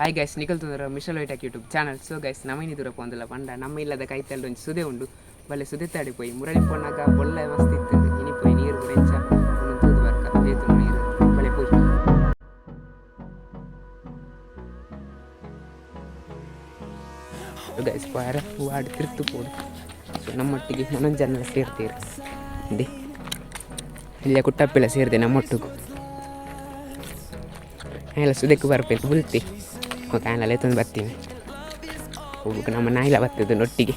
Hi guys ನಿಖಲ್ತಂದ್ರೆ ಮಿಶಲ್ ವೈಟಾಕ್ ಯೂಟ್ಯೂಬ್ ಚಾನಲ್. ಸೊ ಗೈಸ್ ನಮ್ಮನಿ ದೂರ ಪೋಂದಿಲ್ಲ ಪಂಡ ನಮ್ಮ ಇಲ್ಲದ ಕೈತಲ್ಲಿ ಒಂದು ಸುದೆ ಉಂಡು ಬಲ್ಲೆ ಸುದೆ ತಾಡಿಪೋಯಿ ಮುರಳಿ ಪೊನ್ನಾಗ ಒಳ್ಳೆ ಮಸ್ತ್ ಇತ್ತು ಇನಿಪೋಯಿ ನೀರು ರೆಂಚ ಒಂದು ತೂದು ಬರ್ಕ ಬೇತು ನೀರು ಬಲೆ ಪೋಯಿ ಗೈಸ್ ಪಾರ ವಾಡಿ ತಿರ್ತು ಪೋಡು. ಸೊ ನಮ್ಮೊಟ್ಟಿಗೆ ಇನ್ನೊಂದು ಜನ ಸೇರ್ತೀರಿ ಡಿ ಇಲ್ಲೇ ಕುಟ್ಟಪ್ಪಿಲ್ಲ ಸೇರಿದೆ ನಮ್ಮೊಟ್ಟಿಗೂ ಎಲ್ಲ ಸುದಕ್ಕೆ ಬರಬೇಕು ಬುಲ್ತಿ ಕಾಣಲ್ಲ ತಂದು ಬರ್ತೀನಿ ಹೋಗ್ಬೇಕು. ನಮ್ಮ ನಾಯಿಲ ಬರ್ತದೆ ನೊಟ್ಟಿಗೆ.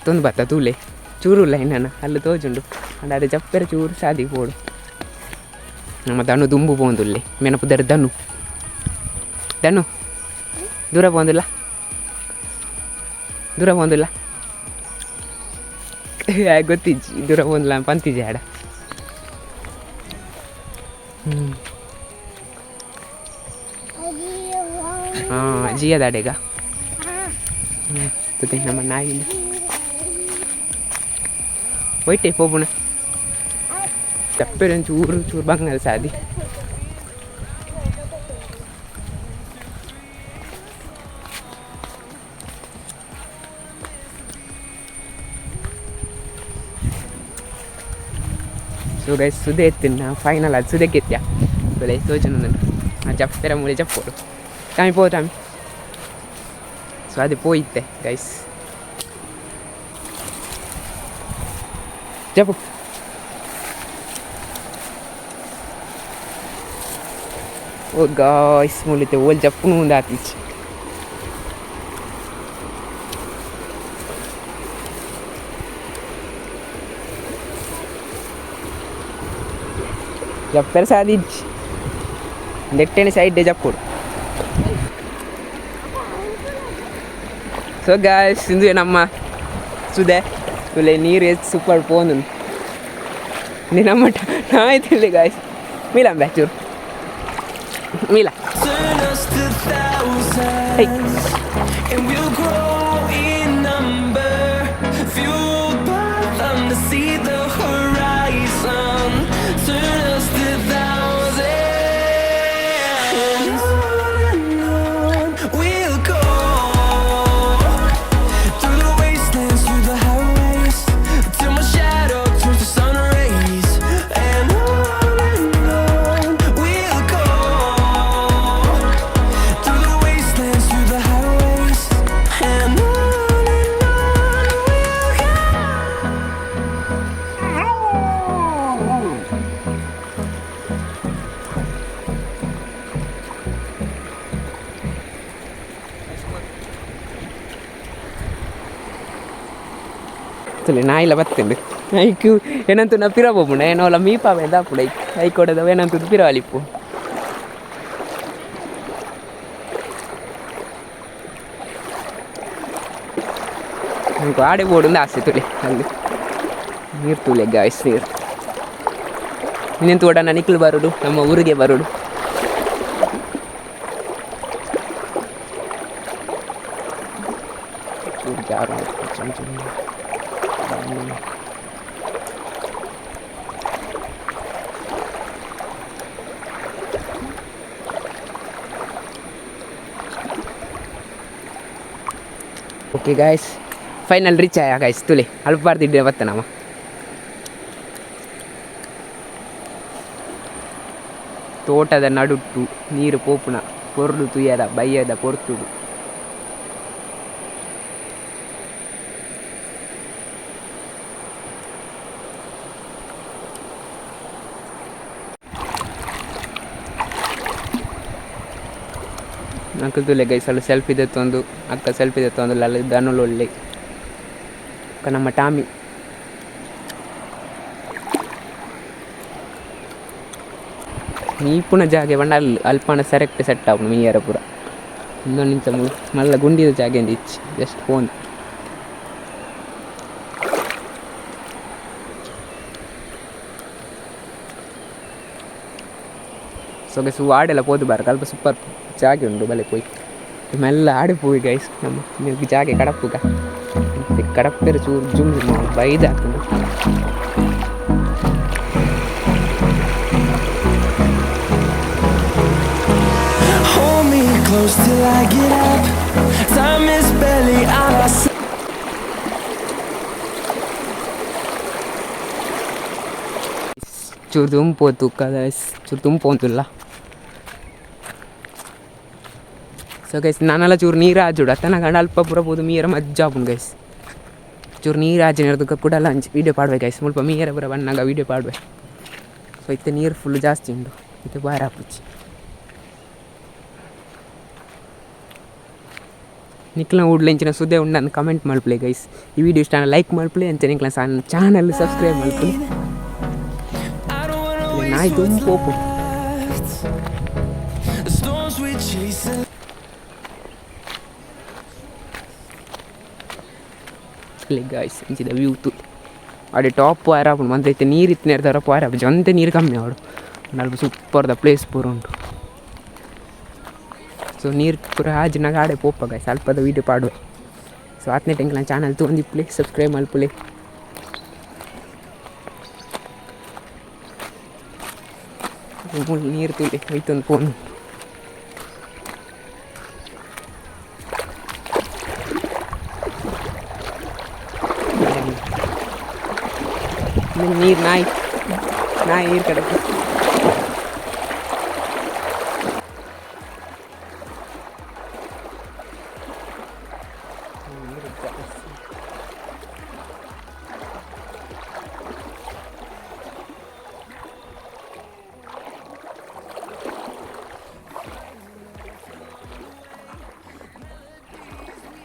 ತೊಂದು ಬತ್ತ ತೂಲೆ ಚೂರು ಇಲ್ಲ ಇನ್ನನ ಅಲ್ಲಿ ತೋಜುಂಡು ಅಂಡ ಅದೇ ಚಪ್ಪೆರ ಚೂರು ಸಾದಿ ಪೋಡು. ನಮ್ಮ ದಣ್ಣು ದುಂಬು ಪೋಂದುಲ್ಲೆ ಮೆನಪುದರ ದಣ್ಣು ದಣ್ಣು ದೂರ ಪೋಂದಿಲ್ಲ ದೂರ ಪೋಂದಿಲ್ಲ ಗೊತ್ತಿಜ್ಜಿ ದೂರ ಪೋಂದಿಲ್ಲ ಪಂತಿಜಿ ಆಡ. ಹಾಂ ಜಿಯದ ಅಡೆಗ ನಮ್ಮ ನಾಯಿ ಒಯ್ಟೆ ಹೋಗೋಣ ಚಪ್ಪೆರ ಚೂರು ಚೂರು ಬಂಗಲ್ ಸಾದಿ. ಸೊ ಗೈಸ್ ಸುದೆ ಎತ್ತಿನ ಫೈನಲ್ ಅದು ಸುದೆ ಕೆತ್ಯ ಬೆಳೆ ತೋಚನ ಚಪ್ಪೆರ ಮೂಲೆ ಚಪ್ಪೋಡು ಟಾಮಿ ಪೋ ಟಾಮಿ. ಸೊ ಅದು ಪೋಯಿತ್ತೆ ಗೈಸ್ ಜಪ್ಪು ಓ ಗಾಯ್ಸ್ ಮೂಲಿತೆ ಓಲ್ ಜಪ್ಪು ಮುಂದೆ ಆತೀಚಿ ಜಪ್ಪೆರ ಸಾದಿಜ್ಜಿ ನೆಟ್ಟೆನೆ ಸೈಡ್ ಜಪ್ಪುಡು. ಸೊ ಗಾಯ್ಸ್ ಇಂದು ನಮ್ಮ ಸುದೆ ತುಲೆ ನೀರು ಸೂಪರ್ ಪೋನು ನೀ ನಮ್ಮ ಆಯ್ತಿಲ್ಲ ಗಾಯ್ಸ್ ಮೀಲ ಬ್ಯಾಚೂರು ಮೀಲ నాయిల బతిండు ఐకు ఏనంత నా పిరబోపుండ ఏనోళ్ళ మీ పాప దాపుడు ఐకోడద ఏనంత పిరవాలిప్పు ఇంకో ఆడే పోడుంది ఆస్తి తులి ಅಲ್ಲಿ ನೀರು ತುಲೆ ಗಾಯ್ಸ್ ನೀರು ಇನ್ನೆಂತ ಓಡೋಣ ನಿಕ್ಲು ಬರೋಡು ನಮ್ಮ ಊರಿಗೆ ಬರೋಡು. ಓಕೆ ಗಾಯ್ಸ್ ಫೈನಲ್ ರೀಚ್ ಆಯ ಗಾಯ್ಸ್ ತುಲೆ ಅಲ್ಪ ಬಾರ್ದಿದ್ದೆ ಬತ್ತ ನಮ್ಮ ತೋಟದ ನಡುಟ್ಟು ನೀರು ಪೋಪುನ ಪೊರ್ಲು ತುಯ್ಯದ ಬಯ್ಯದ ಪೊರ್ತುಡು. ಅಂಕಲ್ ತುಲೆ ಗೈಸ್ ಅಲ್ಲಿ ಸೆಲ್ಫಿ ತೆತ್ತೊಂದು ಅಕ್ಕ ಸೆಲ್ಫಿ ತೆತ್ತೊಂದು ಅಲ್ಲಿ ದನಲು ಒಳ್ಳೆ ನಮ್ಮ ಟಾಮಿ ನೀ ಪುನಃ ಜಾಗೆ ಬಂಡ ಅಲ್ಪನ ಸೆರೆಕ್ಟ್ ಸೆಟ್ ಆಪುನು ಮೀಯರ ಪೂರ ಇನ್ನೊಂದು ನಿಮಿಷ ಮಲ್ಲ ಗುಂಡಿದ ಜಾಗೆಂದು ಇಚ್ಚಿ ಜಸ್ಟ್ ಫೋನ್ ಸೊಗಸು ಆಡೆಲ್ಲ ಪೋದು ಬಾರ ಅಲ್ಪ ಸೂಪರ್ ಜಾಗೆ ಉಂಡು ಬಲೆ ಪೋಯಿ ಮೆಲ್ಲ ಆಡಿಪೋಯಿ ಗೈಸ್ ನಮ್ಮ ಜಾಗೆ ಕಡಪುಗ ಕಡಪ್ಪೆರು ಚೂರು ಜುಮ್ ಬೈದು ಹಾಕೊಂಡು close till I get up. Time is barely on our side. ಚೂರು ತುಂಬೋತು ಗೈಸ್ ಚೂರು ತುಂಬೋಂತಿಲ್ಲ ಸೊ ಗೈಸ್ ನಾನೆಲ್ಲ ಚೂರು ನೀರು ಆಜುಡು ಅತ್ತನ ಗಂಡ ಅಲ್ಪ ಪೂರ ಬೋದು ಮೀರ ಮಜ್ಜಾಪುಂಡು ಗೈಸ್ ಚೂರು ನೀರು ಆಜಿನರ್ದಕ್ಕೆ ಕೂಡ ಲಂಚ್ ವೀಡಿಯೋ ಪಾಡ್ಬೇಕು ಗೈಸ್ ಮುಲ್ಪ ಮೀರ ಬರ ಬಣ್ಣಾಗ ವೀಡಿಯೋ ಪಾಡ್ಬೇಕು ಸೊ ಇತ್ತೆ ನೀರು ಫುಲ್ ಜಾಸ್ತಿ ಉಂಡು ಇತ್ತೆ ಬಾರ ಹಾಪುಚ್ಚಿ ನಿಕ್ಲ ಊಡ್ಲೆಂಚಿನ ಸುದ್ದಿ ಉಂಡು ನಾನು ಕಮೆಂಟ್ ಮಲ್ಪಲೆ ಗೈಸ್ ಈ ವಿಡಿಯೋ ಇಷ್ಟ ಲೈಕ್ ಮಲ್ಪಲೆ ಅಂತ ನಿಕ್ಲ ಚಾನಲ್ ಸಬ್ಸ್ಕ್ರೈಬ್ ಮಲ್ಪಲೆ ನಾಯಿ ತುಂಬ ಪೋಪು ಗೈಸ್ ಇಂಚಿದ ವ್ಯೂ ತು ಅಡೆ ಟಾಪ್ ವಾರ ಆಪುಂಡು ಮಂತೈತೆ ನೀರು ಇತ್ತು ನೇರ್ದವ್ರ ವಾರ ಆಪು ಜೊಂತೆ ನೀರು ಕಮ್ಮಿ ಆಡು ನಲ್ಪ ಸೂಪರ್ದ ಪ್ಲೇಸ್ ಪೂರ ಉಂಟು ಸೊ ನೀರು ಪೂರ ಹಾಜಿನಾಗ ಆಡೆ ಪೋಪ ಗೈಸ್ ಅಲ್ಪದ ವೀಡಿಯೋ ಪಾಡುವೆ ಸೊ ಆತನೇ ಟೆಂಕ್ ನನ್ನ ಚಾನಲ್ ತೊಗೊಂಡಿಪ್ಲೆ ಸಬ್ಸ್ಕ್ರೈಬ್ ಮಲ್ಪಲೆ ನೀರು ತುಳಿ ಹೋಯ್ತೊಂದು ಫೋನ್ ನೀರು ನಾಯಿ ನೀರು ಕಡಕ್ಕೆ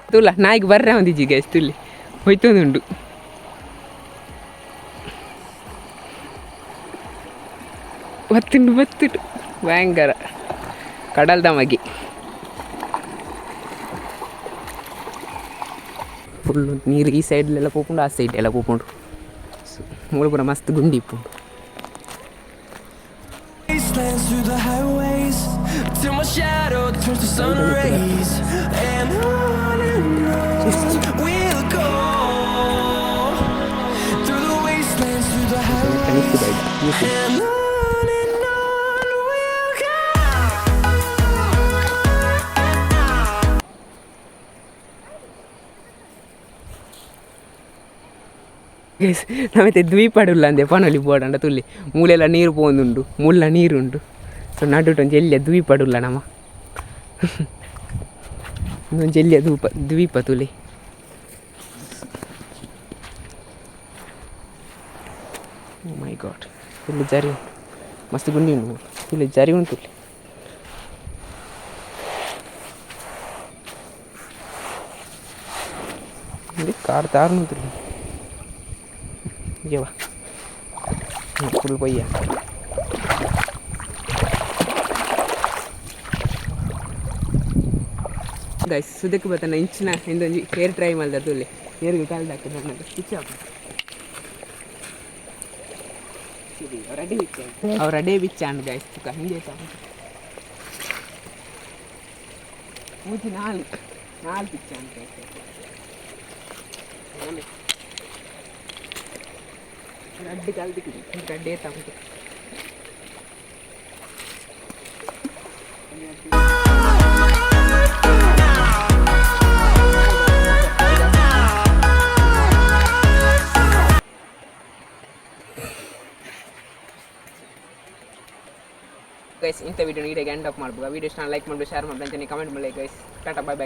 ತುಲ್ಲ ನಾಯಿಗೆ ಬರ್ರೆ ಒಂದಿಜ್ಜಿ ಗೈಸ್ ತುಲ್ಲಿ ಹೋಯ್ತೊಂದುಂಡು ಬತ್ತುಂಡು ಭಯಂಕರ ಕಡಲ್ದ ಮಗಿ ಫುಲ್ಲು ನೀರು ಈ ಸೈಡ್ಲೆಲ್ಲ ಪೋಪುಂಡು ಆ ಸೈಡ್ ಎಲ್ಲ ಪೋಪುಂಡು ಮೂಲ ಪೂರ ಮಸ್ತ್ ಗುಂಡಿ ಇಪ್ಪುಂಡು Through the highways till my shadow turns to sun rays, and on we'll go through the wastelands, through the highways, and on we'll go. Guys ನಾವೈತೆ ದ್ವೀಪಡುಲ್ಲ ಅಂದೆ ಪನೊಲಿ ಬೋಡಂಡ ತುಲ್ಲಿ ಮೂಲೆಲ್ಲ ನೀರು ಪೋಂದುಂಡು ಮುಳ್ಳ ನೀರುಂಡು ಸೊ ನಡುಟೊಂದು ಎಲ್ಲಿಯ ದ್ವೀಪಡುಲ್ಲ ನಮ್ಮ ಇನ್ನೊಂದು ಎಲ್ಲಿಯ ದ್ವೀಪ ತುಲಿ ಓ ಮೈ ಗಾಡ್ ತುಲ್ಲಿ ಜರಿ ಮಸ್ತ್ ಗುಂಡಿ ಉಂಡು ತುಲಿ ಜರಿ ಉಂಟು ತುಲಿ car ತಾರ್ನು ತುಲಿ Iya bah, full boy ya. Guys, sudah kebetulan inchna, ini hair try mal dah dulu. Hair kita dah kena nak stitch up. Already bican guys, tukar ini dia tahu. Mungkin nal bican guys. ಗಡ್ಡೆ ಕಲ್ದಿಕ್ಕಿದೆ ಗಡ್ಡೆ ತಗೊಂಡು guys ಇಂಥ video ನೀಟಾಗಿ end up ಮಾಡ್ಬೋದು video ಇಷ್ಟ like ಮಾಡಿ share ಮಾಡಿ comment ಮಾಡಿ ಗೈಸ್ ಟಾಟಾ ಬೈ ಬೈ